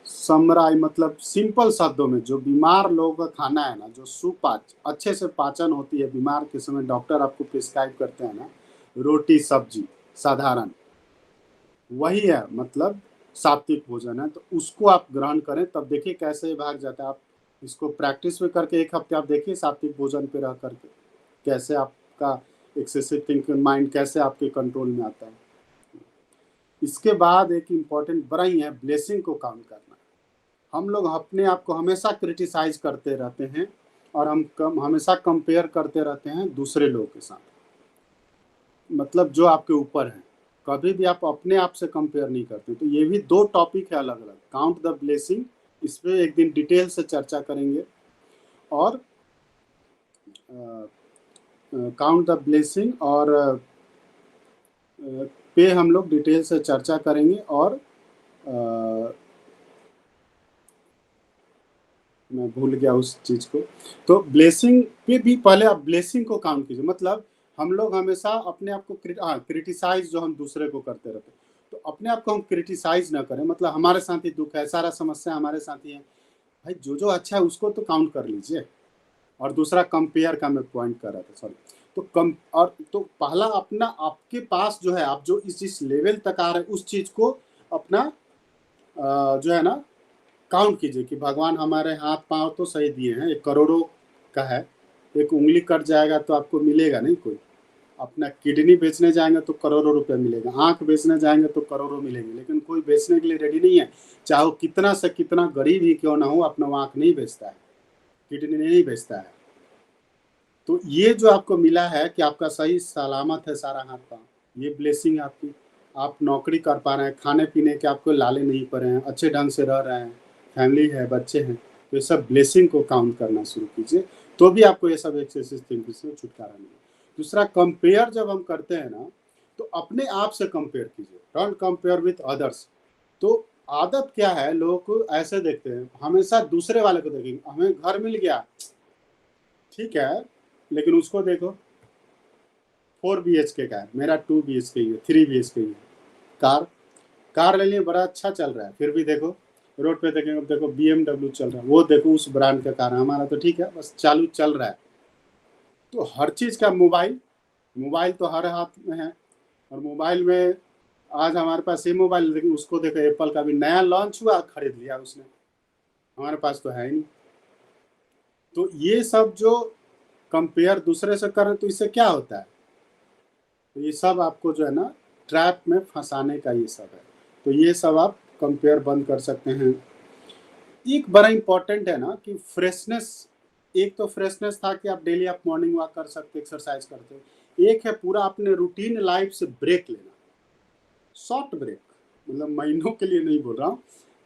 समराई मतलब सिंपल शब्दों में जो बीमार लोगों का खाना है ना, जो सुपाच अच्छे से पाचन होती है, बीमार के समय डॉक्टर आपको प्रिस्क्राइब करते हैं ना, रोटी सब्जी साधारण, वही है मतलब सात्विक भोजन है। तो उसको आप ग्रहण करें, तब देखिए कैसे भाग जाता है। आप इसको प्रैक्टिस में करके 1 हफ्ते आप देखिए सात्विक भोजन पे रह करके कैसे आपका एक्सेसिव थिंकिंग माइंड कैसे आपके कंट्रोल में आता है। इसके बाद एक इम्पॉर्टेंट बड़ा ही है, ब्लेसिंग को काउंट करना। हम लोग अपने आप को हमेशा क्रिटिसाइज करते रहते हैं और हम हमेशा कंपेयर करते रहते हैं दूसरे लोगों के साथ, मतलब जो आपके ऊपर है, कभी भी आप अपने आप से कंपेयर नहीं करते। तो ये भी 2 टॉपिक है अलग अलग, काउंट द ब्लेसिंग, इस पे एक दिन डिटेल से चर्चा करेंगे, और काउंट द ब्लेसिंग और पे हम लोग डिटेल से चर्चा करेंगे। और मैं भूल गया उस चीज़ को। तो ब्लेसिंग पे भी पहले आप ब्लेसिंग को काउंट कीजिए, मतलब हम लोग हमेशा अपने आप को क्रिटिसाइज जो हम दूसरे को करते रहते हैं, तो अपने आप को हम क्रिटिसाइज ना करें। मतलब हमारे साथ ही दुख है, सारा समस्या हमारे साथ ही है, भाई जो जो अच्छा है उसको तो काउंट कर लीजिए। और दूसरा कंपेयर का मैं पॉइंट कर रहा था, सॉरी। तो कम और तो पहला अपना आपके पास जो है, आप जो इस लेवल तक आ रहे हैं उस चीज़ को अपना जो है ना काउंट कीजिए कि भगवान हमारे हाथ पांव तो सही दिए हैं, 1 करोड़ों का है, एक उंगली कट जाएगा तो आपको मिलेगा नहीं कोई। अपना किडनी बेचने जाएंगे तो करोड़ों रुपए मिलेगा, आंख बेचने जाएंगे तो करोड़ों मिलेंगे, लेकिन कोई बेचने के लिए रेडी नहीं है, चाहे वो कितना से कितना गरीब ही क्यों ना हो, अपना आंख नहीं बेचता है, किडनी नहीं बेचता है। तो ये जो आपको मिला है कि आपका सही सलामत है सारा हाथ पांव, ये ब्लेसिंग है आपकी। आप नौकरी कर पा रहे हैं, खाने पीने के आपको लाले नहीं पड़े हैं, अच्छे ढंग से रह रहे हैं, फैमिली है, बच्चे हैं, तो ये सब ब्लेसिंग को काउंट करना शुरू कीजिए, तो भी आपको ये सब एक्सेसिव थिंकिंग से छुटकारा मिले। दूसरा, कंपेयर जब हम करते हैं ना तो अपने आप से कंपेयर कीजिए, डोंट कंपेयर विथ अदर्स। तो आदत क्या है, लोग को ऐसे देखते हैं, हमेशा दूसरे वाले को देखेंगे, हमें घर मिल गया ठीक है, लेकिन उसको देखो 4 BHK का है, मेरा 2 BHK ही है, 3 BHK ही है। कार कार ले लिए, बड़ा अच्छा चल रहा है, फिर भी देखो रोड पे देखेंगे, देखो BMW चल रहा है, वो देखो उस ब्रांड का कार है, हमारा तो ठीक है बस चालू चल रहा है। तो हर चीज़ का मोबाइल, मोबाइल तो हर हाथ में है, और मोबाइल में आज हमारे पास ये मोबाइल, लेकिन उसको देखो एप्पल का भी नया लॉन्च हुआ, खरीद लिया उसने। हमारे पास तो है ही नहीं। तो ये सब जो कंपेयर दूसरे से करें तो इससे क्या होता है, तो ये सब आपको जो है ना ट्रैप में फंसाने का ये सब है। तो ये सब आप कंपेयर बंद कर सकते हैं। एक बड़ा इंपॉर्टेंट है ना कि फ्रेशनेस, एक तो फ्रेशनेस था कि आप डेली आप मॉर्निंग वॉक कर सकते, एक्सरसाइज करते हो। एक है पूरा अपने रूटीन लाइफ से ब्रेक लेना, शॉर्ट ब्रेक, मतलब महीनों के लिए नहीं बोल रहा हूँ,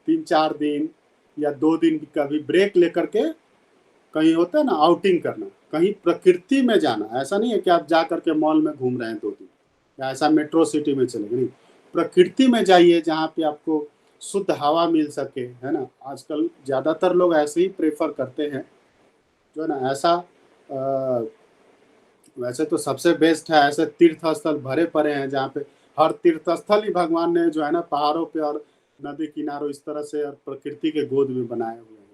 3-4 दिन या 2 दिन कभी ब्रेक लेकर के कहीं होता है ना आउटिंग करना, कहीं प्रकृति में जाना। ऐसा नहीं है कि आप जा करके मॉल में घूम रहे हैं 2 दिन, या ऐसा मेट्रो सिटी में चले गए, नहीं, प्रकृति में जाइए जहाँ पे आपको शुद्ध हवा मिल सके, है ना। आजकल ज़्यादातर लोग ऐसे ही प्रेफर करते हैं, जो है ना ऐसा। वैसे तो सबसे बेस्ट है, ऐसे तीर्थ स्थल भरे पड़े हैं जहाँ पे हर तीर्थ स्थल ही भगवान ने जो है ना पहाड़ों पे और नदी किनारों इस तरह से और प्रकृति के गोद में बनाए हुए हैं।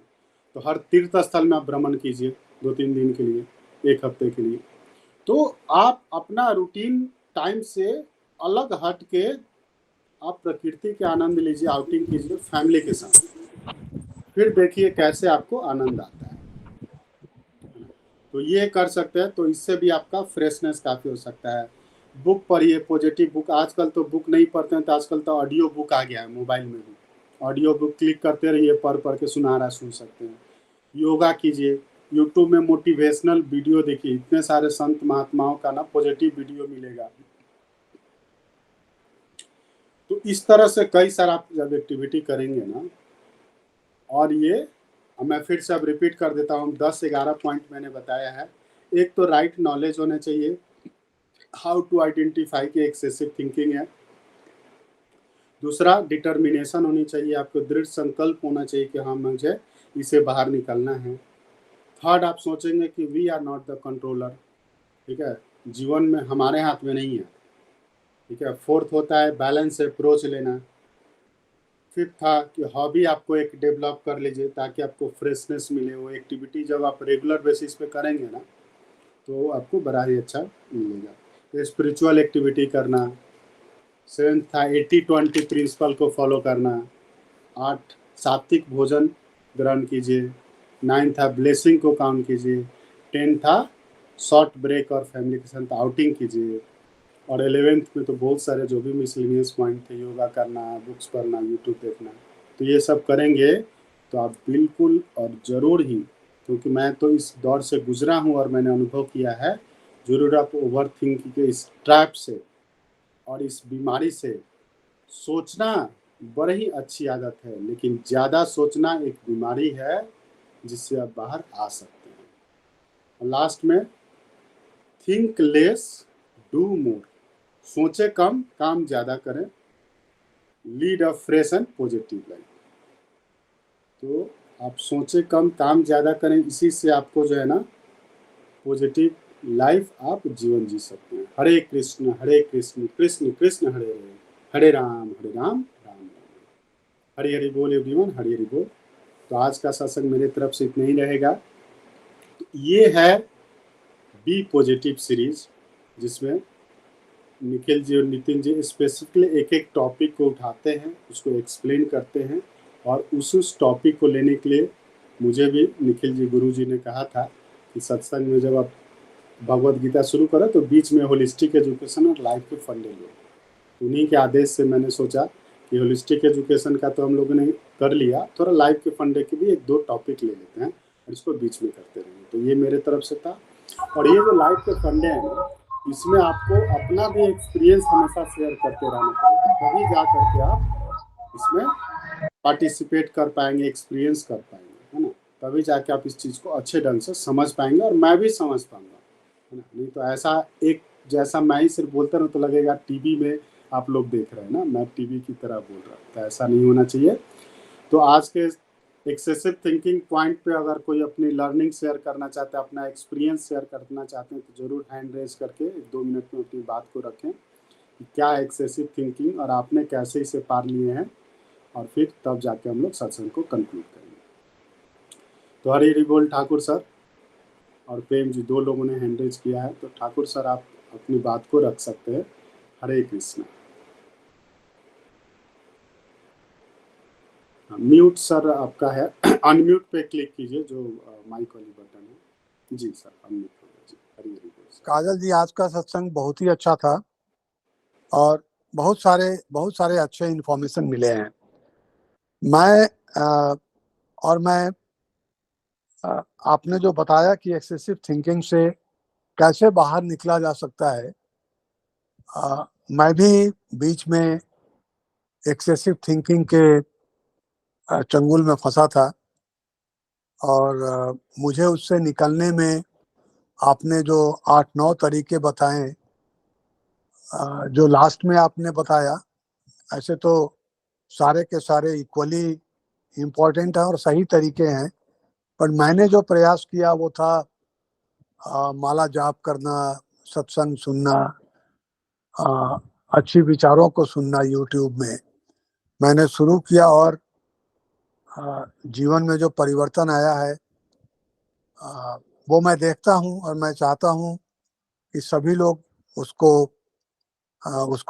तो हर तीर्थ स्थल में आप भ्रमण कीजिए 2-3 दिन के लिए, 1 हफ्ते के लिए। तो आप अपना रूटीन टाइम से अलग हट के आप प्रकृति के आनंद लीजिए, आउटिंग कीजिए फैमिली के साथ, फिर देखिए कैसे आपको आनंद आता है ना। तो ये कर सकते हैं, तो इससे भी आपका फ्रेशनेस काफ़ी हो सकता है। बुक पढ़िए, पॉजिटिव बुक। आजकल तो बुक नहीं पढ़ते हैं तो आजकल तो ऑडियो बुक आ गया है मोबाइल में भी। ऑडियो बुक क्लिक करते रहिए, पढ़ पढ़ के सुना रहा सुन सकते हैं। योगा कीजिए, यूट्यूब में मोटिवेशनल वीडियो देखिए, इतने सारे संत महात्माओं का ना पॉजिटिव वीडियो मिलेगा। तो इस तरह से कई सारा आप जब एक्टिविटी करेंगे ना, और ये मैं फिर से अब रिपीट कर देता हूँ, 10-11 पॉइंट मैंने बताया है। एक तो राइट नॉलेज होने चाहिए, हाउ टू आइडेंटिफाई कि एक्सेसिव थिंकिंग है। दूसरा, डिटर्मिनेशन होनी चाहिए, आपको दृढ़ संकल्प होना चाहिए कि हाँ मुझे इसे बाहर निकलना है। थर्ड, आप सोचेंगे कि we are not the controller, ठीक है, जीवन में हमारे हाथ में नहीं है, ठीक है। फोर्थ होता है बैलेंस अप्रोच लेना। फिफ्थ था कि हॉबी आपको एक डेवलप कर लीजिए ताकि आपको फ्रेशनेस मिले। वो एक्टिविटी जब आप रेगुलर बेसिस पे करेंगे ना तो आपको बड़ा ही अच्छा मिलेगा। स्पिरिचुअल एक्टिविटी करना। सेवेंथ था 80-20 प्रिंसिपल को फॉलो करना। 8, सात्विक भोजन ग्रहण कीजिए। 9 था ब्लेसिंग को काउंट कीजिए। 10 था शॉर्ट ब्रेक और फैमिली के साथ आउटिंग कीजिए। और 11th में तो बहुत सारे जो भी मिसलिनियस पॉइंट थे, योगा करना, बुक्स पढ़ना, यूट्यूब देखना, तो ये सब करेंगे तो आप बिल्कुल और ज़रूर ही, क्योंकि मैं तो इस दौर से गुजरा हूँ और मैंने अनुभव किया है, ज़रूर आप ओवर थिंकिंग के इस ट्रैप से और इस बीमारी से, सोचना बड़ी ही अच्छी आदत है, लेकिन ज़्यादा सोचना एक बीमारी है जिससे आप बाहर आ सकते हैं। और लास्ट में, थिंक लेस डू मोर, सोचे कम काम ज़्यादा करें, lead a fresh and positive life. तो आप सोचे कम काम ज़्यादा करें, इसी से आपको जो है ना पॉजिटिव लाइफ आप जीवन जी सकते हैं। हरे कृष्ण कृष्ण कृष्ण हरे हरे, हरे राम राम राम। हरी हरी बोल एवरीवन, हरी हरी बोल। तो आज का सत्संग मेरे तरफ से इतना ही रहेगा। तो ये है बी पॉजिटिव सीरीज, जिसमें निखिल जी और नितिन जी स्पेसिफिकली एक एक टॉपिक को उठाते हैं, उसको एक्सप्लेन करते हैं, और उस टॉपिक को लेने के लिए मुझे भी निखिल जी गुरु जी ने कहा था कि सत्संग में जब आप भगवत गीता शुरू करो तो बीच में होलिस्टिक एजुकेशन और लाइफ के फंडे लो। उन्हीं के आदेश से मैंने सोचा कि होलिस्टिक एजुकेशन का तो हम लोगों ने कर लिया, थोड़ा लाइफ के फंडे के भी 1-2 टॉपिक ले लेते हैं और इसको बीच में करते रहेंगे। तो ये मेरे तरफ से था। और ये जो लाइफ के फंडे हैं ना, इसमें आपको अपना भी एक्सपीरियंस हमेशा शेयर करते रहना पड़ेगा, तभी जा करके आप इसमें पार्टिसिपेट कर पाएंगे, एक्सपीरियंस कर पाएंगे, है ना। तभी जाके आप इस चीज़ को अच्छे ढंग से समझ पाएंगे और मैं भी समझ पाऊंगा, है ना। नहीं तो ऐसा एक जैसा मैं ही सिर्फ बोलता रहूँ तो लगेगा टीवी में आप लोग देख रहे हैं ना, मैं टीवी की तरह बोल रहा हूँ, तो ऐसा नहीं होना चाहिए। तो आज के एक्सेसिव थिंकिंग पॉइंट पे अगर कोई अपनी लर्निंग शेयर करना चाहते हैं, अपना एक्सपीरियंस शेयर करना चाहते हैं, तो ज़रूर हैंड रेज करके 1-2 मिनट में अपनी बात को रखें कि क्या एक्सेसिव थिंकिंग और आपने कैसे इसे पार लिए हैं, और फिर तब जाके हम लोग सत्संग को कंक्लूड करेंगे। तो हरी हरी बोल ठाकुर सर और प्रेम जी, 2 लोगों ने हैंड रेज किया है, तो ठाकुर सर आप अपनी बात को रख सकते हैं। हरे कृष्णा। म्यूट सर आपका है, अनम्यूट पे क्लिक कीजिए जो माइक वाली बटन है। जी सर, अनम्यूट हो गया जी। हरी हरी बोल सर। काजल जी, आज का सत्संग बहुत ही अच्छा था और बहुत सारे अच्छे इन्फॉर्मेशन मिले हैं। मैं और मैं आपने जो बताया कि एक्सेसिव थिंकिंग से कैसे बाहर निकला जा सकता है, मैं भी बीच में एक्सेसिव थिंकिंग के चंगुल में फंसा था और मुझे उससे निकलने में आपने जो 8-9 तरीके बताए, जो लास्ट में आपने बताया, ऐसे तो सारे के सारे इक्वली इम्पोर्टेंट है और सही तरीके हैं, पर मैंने जो प्रयास किया वो था माला जाप करना, सत्संग सुनना, अच्छी विचारों को सुनना। यूट्यूब में मैंने शुरू किया और जीवन में जो परिवर्तन आया है वो मैं देखता हूँ और मैं चाहता हूँ कि सभी लोग उसको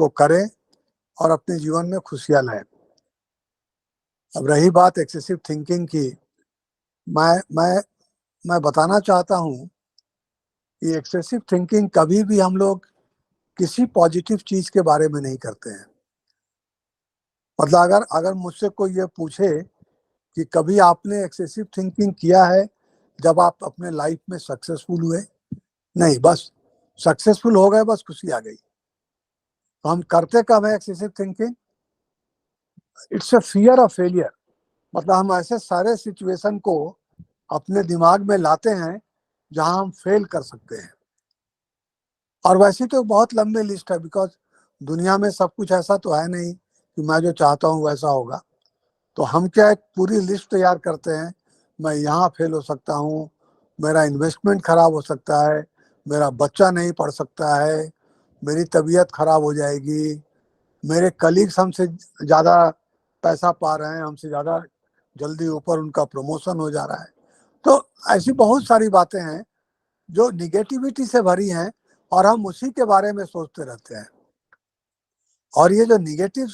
करें और अपने जीवन में खुशियाँ लाएं। अब रही बात एक्सेसिव थिंकिंग की, मैं मैं मैं बताना चाहता हूँ कि एक्सेसिव थिंकिंग कभी भी हम लोग किसी पॉजिटिव चीज के बारे में नहीं करते हैं। मतलब अगर अगर मुझसे कोई ये पूछे कि कभी आपने एक्सेसिव थिंकिंग किया है जब आप अपने लाइफ में सक्सेसफुल हुए, नहीं, बस सक्सेसफुल हो गए, बस खुशी आ गई। तो हम करते कब है excessive thinking? It's a fear of failure. मतलब हम ऐसे सारे सिचुएशन को अपने दिमाग में लाते हैं जहां हम फेल कर सकते हैं। और वैसे तो बहुत लंबी लिस्ट है, बिकॉज दुनिया में सब कुछ ऐसा तो है नहीं कि मैं जो चाहता हूँ वैसा होगा। तो हम क्या एक पूरी लिस्ट तैयार करते हैं, मैं यहाँ फेल हो सकता हूँ, मेरा इन्वेस्टमेंट खराब हो सकता है, मेरा बच्चा नहीं पढ़ सकता है, मेरी तबीयत खराब हो जाएगी, मेरे कलीग्स हमसे ज़्यादा पैसा पा रहे हैं, हमसे ज़्यादा जल्दी ऊपर उनका प्रमोशन हो जा रहा है। तो ऐसी बहुत सारी बातें हैं जो निगेटिविटी से भरी हैं और हम उसी के बारे में सोचते रहते हैं। और ये जो निगेटिव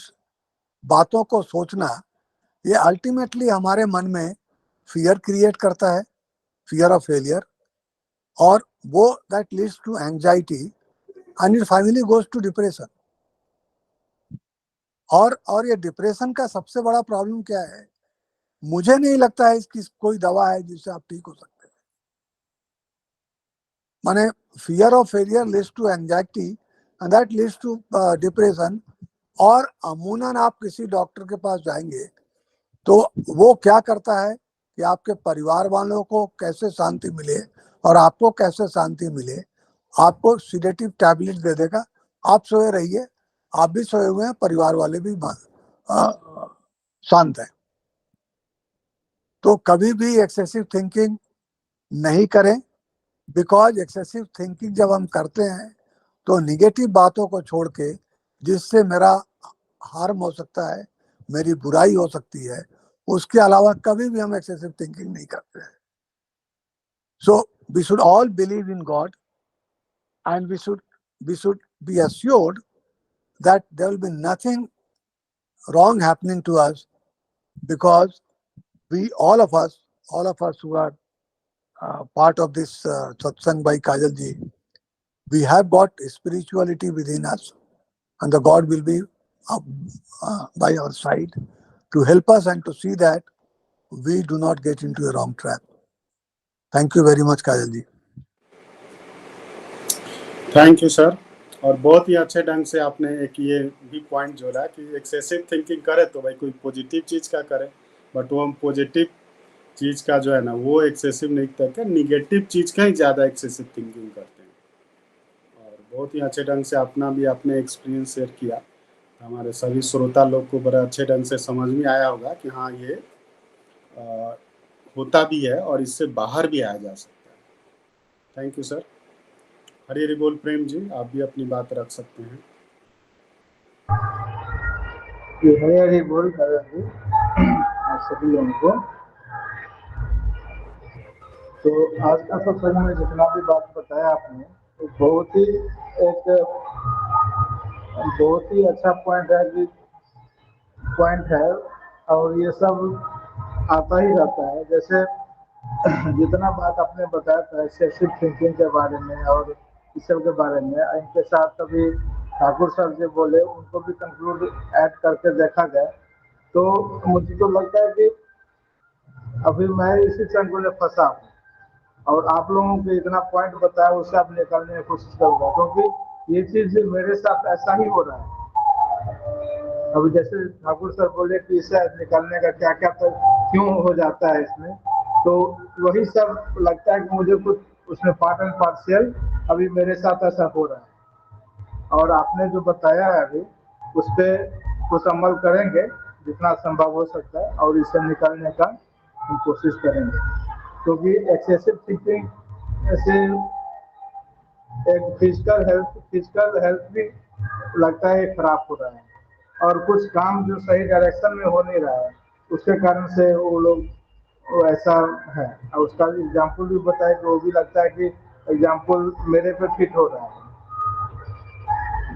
बातों को सोचना, ये अल्टीमेटली हमारे मन में फियर क्रिएट करता है, फियर ऑफ फेलियर, और वो that leads to anxiety and it finally goes to depression. और ये डिप्रेशन का सबसे बड़ा प्रॉब्लम क्या है? मुझे नहीं लगता है इसकी कोई दवा है जिससे आप ठीक हो सकते हैं। माने fear of failure leads to anxiety and that leads to depression. और अमूमन आप किसी डॉक्टर के पास जाएंगे तो वो क्या करता है कि आपके परिवार वालों को कैसे शांति मिले और आपको कैसे शांति मिले, आपको सिडेटिव टैबलेट दे देगा, आप सोए रहिए, आप भी सोए हुए हैं, परिवार वाले भी शांत हैं। तो कभी भी एक्सेसिव थिंकिंग नहीं करें, बिकॉज एक्सेसिव थिंकिंग जब हम करते हैं तो निगेटिव बातों को छोड़ के, जिससे मेरा हार्म हो सकता है, मेरी बुराई हो सकती है, उसके अलावा कभी भी हम एक्सेसिव थिंकिंग नहीं करते हैं। So we should all believe in God and we should be assured that there will be nothing wrong happening to us, because we all of us who are part of this satsang by Kajal ji, we have got spirituality within us, and the God will be by our side to help us and to see that we do not get into a wrong trap. Thank you very much, Kajal ji. Thank you sir. और बहुत ही अच्छे ढंग से आपने एक ये भी point जोड़ा कि एक्सेसिव थिंकिंग करे तो भाई कोई पॉजिटिव चीज़ का करे, बट वो हम पॉजिटिव चीज़ का जो है ना वो एक्सेसिव नहीं करके निगेटिव चीज़ का ही ज़्यादा एक्सेसिव थिंकिंग करते हैं। और बहुत ही अच्छे ढंग से अपना भी आपने एक्सपीरियंस शेयर किया, हमारे सभी श्रोता लोग को बड़ा अच्छे ढंग से समझ में आया होगा कि हाँ ये होता भी है और इससे बाहर भी आया जा सकता है। Thank you sir. Hari Hari बोल प्रेम जी, आप भी अपनी बात रख सकते हैं। हरी हरी बोल जी सभी लोगों को। तो आज का सत्संग में जितना भी बात बताया आपने, तो बहुत ही अच्छा पॉइंट है और ये सब आता ही रहता है। जैसे जितना बात आपने बताया था एक्सेसिव थिंकिंग के बारे में और इस सब के बारे में, इनके साथ अभी ठाकुर सर जो बोले उनको भी कंक्लूड ऐड करके देखा जाए तो मुझे तो लगता है कि अभी मैं इसी चंगुल में फंसा हूँ और आप लोगों को इतना पॉइंट बताया उससे आप निकालने की कोशिश करूँगा, क्योंकि ये चीज़ मेरे साथ ऐसा ही हो रहा है। अभी जैसे ठाकुर सर बोले कि इसे निकालने का क्या क्या तो क्यों हो जाता है इसमें, तो वही सब लगता है कि मुझे कुछ उसमें पार्ट एंड पार्शियल अभी मेरे साथ ऐसा हो रहा है। और आपने जो बताया है अभी उस पर कुछ अमल करेंगे जितना संभव हो सकता है और इसे निकालने का हम कोशिश करेंगे, क्योंकि एक्सेसिव थिंकिंग से एक फिजिकल हेल्थ भी लगता है खराब हो रहा है और कुछ काम जो सही डायरेक्शन में हो नहीं रहा है उसके कारण से वो लोग वो ऐसा है। और उसका एग्जाम्पल भी बताया कि वो भी लगता है कि एग्जाम्पल मेरे पे फिट हो रहा है।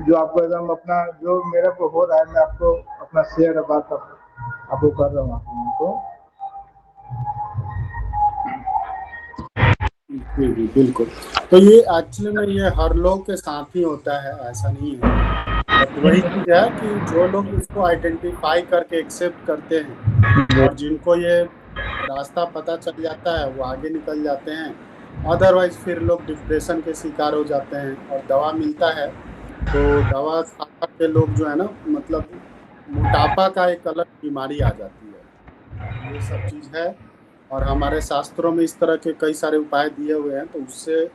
जो आपको एकदम अपना जो मेरे को हो रहा है मैं आपको अपना शेयर बात आपको कर रहा हूँ आप लोगों को। जी जी बिल्कुल। तो ये एक्चुअली में ये हर लोग के साथ ही होता है, ऐसा नहीं है। बट वही चीज है कि जो लोग इसको आइडेंटिफाई करके एक्सेप्ट करते हैं और जिनको ये रास्ता पता चल जाता है वो आगे निकल जाते हैं। अदरवाइज फिर लोग डिप्रेशन के शिकार हो जाते हैं और दवा मिलता है तो दवा खा खा के लोग जो है ना, मतलब मोटापा का एक अलग बीमारी आ जाती है। ये सब चीज है और हमारे शास्त्रों में इस तरह के कई सारे उपाय दिए हुए हैं, तो उससे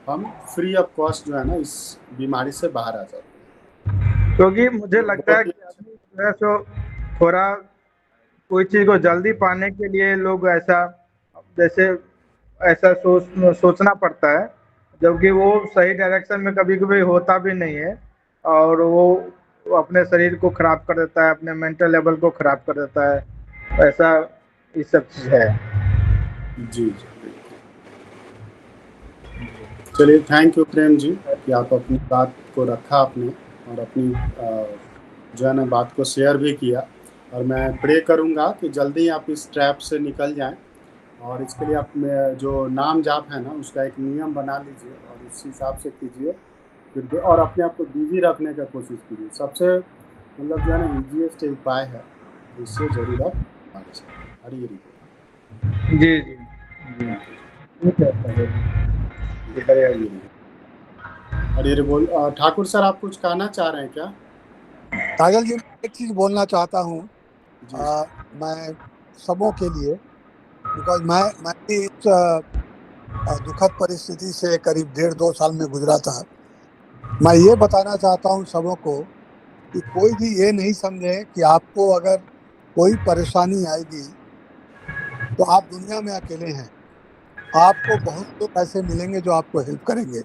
हम फ्री ऑफ कॉस्ट जो है ना इस बीमारी से बाहर आ जाते हैं। क्योंकि मुझे तो लगता है बहुत ही कि आदमी जो है सो थोड़ा कोई चीज़ को जल्दी पाने के लिए लोग ऐसा जैसे ऐसा सोचना पड़ता है, जबकि वो सही डायरेक्शन में कभी कभी होता भी नहीं है और वो अपने शरीर को खराब कर देता है, अपने मेंटल लेवल को खराब कर देता है। ऐसा ये सब चीज़ है। जी जी बिल्कुल। चलिए, थैंक यू प्रेम जी कि आप अपनी बात को रखा आपने और अपनी जो है ना बात को शेयर भी किया। और मैं प्रे करूंगा कि जल्दी आप इस ट्रैप से निकल जाएं और इसके लिए आप में जो नाम जाप है ना उसका एक नियम बना लीजिए और उस हिसाब से कीजिए। फिर और अपने आप को बिजी रखने का कोशिश कीजिए। सबसे मतलब जो है ना ईजीएस्ट उपाय है, इससे जरूर आप आगे चलें। हरी हरी बोल। जी जी जी। थैंक यू जी। ठीक है सर। हरी हरी बोल। हरी हरी बोल। ठाकुर सर, आप कुछ कहना चाह रहे हैं क्या? काजल जी, मैं एक चीज बोलना चाहता हूँ। जी मैं सबों के लिए, बिकॉज मैं भी इस दुखद परिस्थिति से करीब 1.5-2 साल में गुजरा था। मैं ये बताना चाहता हूँ सबों को कि कोई भी ये नहीं समझे कि आपको अगर कोई परेशानी आएगी तो आप दुनिया में अकेले हैं। आपको बहुत लोग ऐसे मिलेंगे जो आपको हेल्प करेंगे।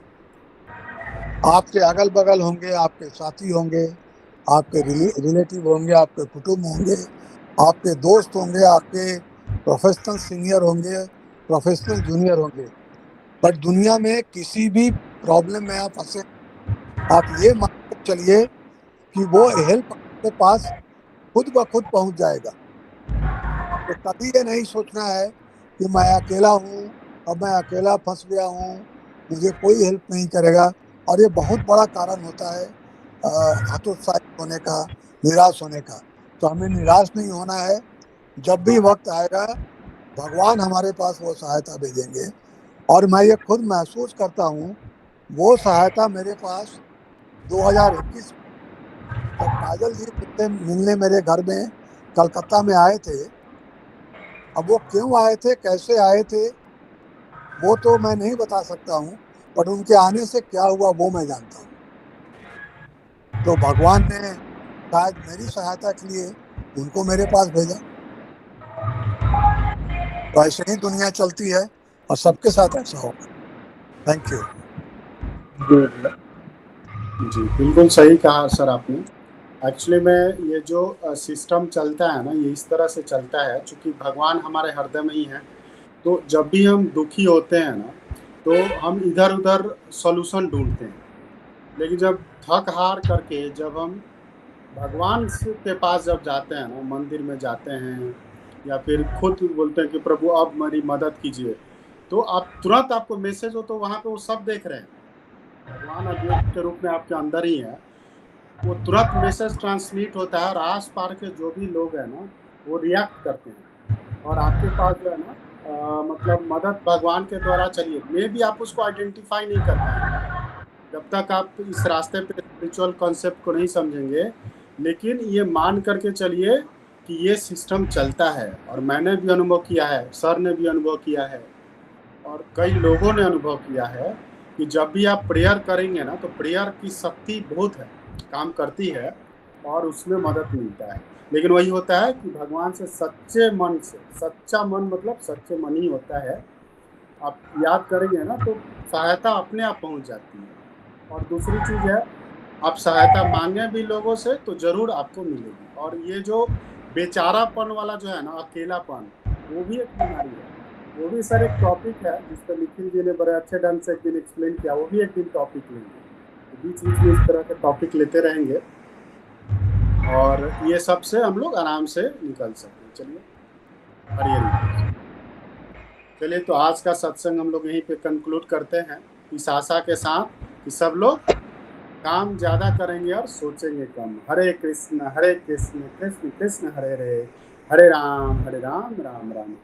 आपके अगल बगल होंगे, आपके साथी होंगे, आपके रिलेटिव होंगे, आपके कुटुंब होंगे, आपके दोस्त होंगे, आपके प्रोफेशनल सीनियर होंगे, प्रोफेशनल जूनियर होंगे। बट दुनिया में किसी भी प्रॉब्लम में आप फंसे, आप ये मान के चलिए कि वो हेल्प आपके पास खुद ब खुद पहुंच जाएगा। तो कभी ये नहीं सोचना है कि मैं अकेला हूँ, अब मैं अकेला फंस गया हूँ, मुझे कोई हेल्प नहीं करेगा। और ये बहुत बड़ा कारण होता है हतोत्साहित होने का, निराश होने का। तो हमें निराश नहीं होना है। जब भी वक्त आएगा भगवान हमारे पास वो सहायता भेजेंगे। और मैं ये खुद महसूस करता हूँ, वो सहायता मेरे पास 2021 जब काजल जी मुझसे मिलने मेरे घर में कलकत्ता में आए थे। अब वो क्यों आए थे, कैसे आए थे, वो तो मैं नहीं बता सकता हूँ, पर उनके आने से क्या हुआ वो मैं जानता हूँ। तो भगवान ने शायद मेरी सहायता के लिए उनको मेरे पास भेजा। तो ऐसे ही दुनिया चलती है और सबके साथ ऐसा होगा। Thank you. जी बिल्कुल सही कहा सर आपने। एक्चुअली में ये जो सिस्टम चलता है ना, ये इस तरह से चलता है क्योंकि भगवान हमारे हृदय में ही है। तो जब भी हम दुखी होते हैं ना, तो हम इधर उधर सॉल्यूशन ढूंढते हैं। लेकिन जब थक हार करके जब हम भगवान के पास जब जाते हैं ना, मंदिर में जाते हैं या फिर खुद बोलते हैं कि प्रभु अब मेरी मदद कीजिए, तो आप तुरंत आपको मैसेज हो, तो वहाँ पे वो सब देख रहे हैं। भगवान अद्वैत के रूप में आपके अंदर ही है, वो तुरंत मैसेज ट्रांसमिट होता है और आस पार के जो भी लोग हैं ना, वो रिएक्ट करते हैं और आपके पास जो है ना मतलब मदद भगवान के द्वारा चलिए, मे भी आप उसको आइडेंटिफाई नहीं कर पाएंगे जब तक आप इस रास्ते पे स्पिरिचुअल कॉन्सेप्ट को नहीं समझेंगे, लेकिन ये मान करके चलिए कि ये सिस्टम चलता है। और मैंने भी अनुभव किया है, सर ने भी अनुभव किया है और कई लोगों ने अनुभव किया है कि जब भी आप प्रेयर करेंगे ना, तो प्रेयर की शक्ति बहुत है, काम करती है और उसमें मदद मिलता है। लेकिन वही होता है कि भगवान से सच्चे मन से, सच्चा मन मतलब सच्चे मन ही होता है, आप याद करेंगे ना तो सहायता अपने आप पहुंच जाती है। और दूसरी चीज़ है, आप सहायता मांगे भी लोगों से तो ज़रूर आपको मिलेगी। और ये जो बेचारापन वाला जो है ना, अकेलापन, वो भी एक बीमारी है। वो भी सर एक टॉपिक है जिस पर निखिल जी ने बड़े अच्छे ढंग से एक दिन एक्सप्लेन किया, वो भी एक दिन टॉपिक लेंगे। तो बीच बीच में इस तरह के टॉपिक लेते रहेंगे और ये सब से हम लोग आराम से निकल सकते। चलिए, हरी हरी। चलिए, तो आज का सत्संग हम लोग यहीं पे कंक्लूड करते हैं, इस आशा के साथ कि सब लोग काम ज़्यादा करेंगे और सोचेंगे कम। हरे कृष्ण कृष्ण कृष्ण हरे हरे, हरे राम राम राम।